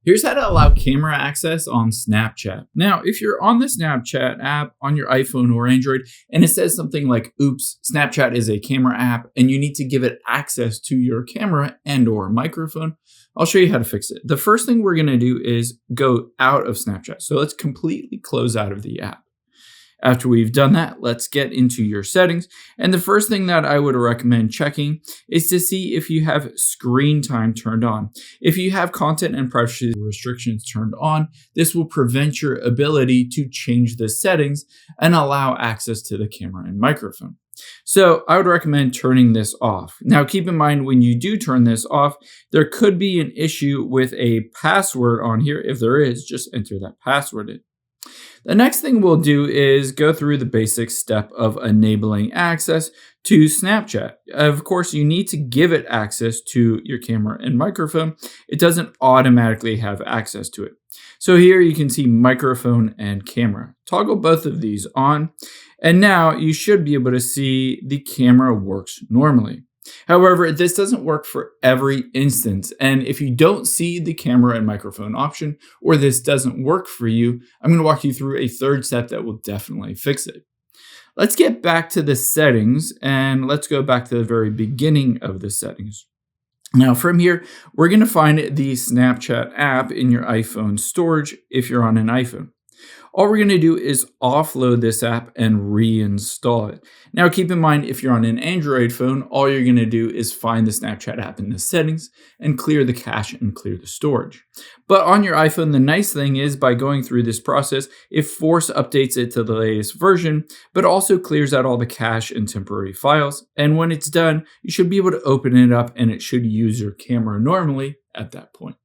Here's how to allow camera access on Snapchat. Now, if you're on the Snapchat app on your iPhone or Android and it says something like, oops, Snapchat is a camera app and you need to give it access to your camera and or microphone, I'll show you how to fix it. The first thing we're gonna do is go out of Snapchat. So let's completely close out of the app. After we've done that, let's get into your settings. And the first thing that I would recommend checking is to see if you have screen time turned on. If you have content and privacy restrictions turned on, this will prevent your ability to change the settings and allow access to the camera and microphone. So I would recommend turning this off. Now keep in mind when you do turn this off, there could be an issue with a password on here. If there is, just enter that password in. The next thing we'll do is go through the basic step of enabling access to Snapchat. Of course, you need to give it access to your camera and microphone. It doesn't automatically have access to it. So here you can see microphone and camera. Toggle both of these on, and now you should be able to see the camera works normally. However, this doesn't work for every instance, and if you don't see the camera and microphone option, or this doesn't work for you, I'm going to walk you through a third step that will definitely fix it. Let's get back to the settings, and let's go back to the very beginning of the settings. Now from here, we're going to find the Snapchat app in your iPhone storage if you're on an iPhone. All we're going to do is offload this app and reinstall it. Now keep in mind, if you're on an Android phone, all you're going to do is find the Snapchat app in the settings and clear the cache and clear the storage. But on your iPhone, the nice thing is by going through this process, it force updates it to the latest version, but also clears out all the cache and temporary files. And when it's done, you should be able to open it up and it should use your camera normally at that point.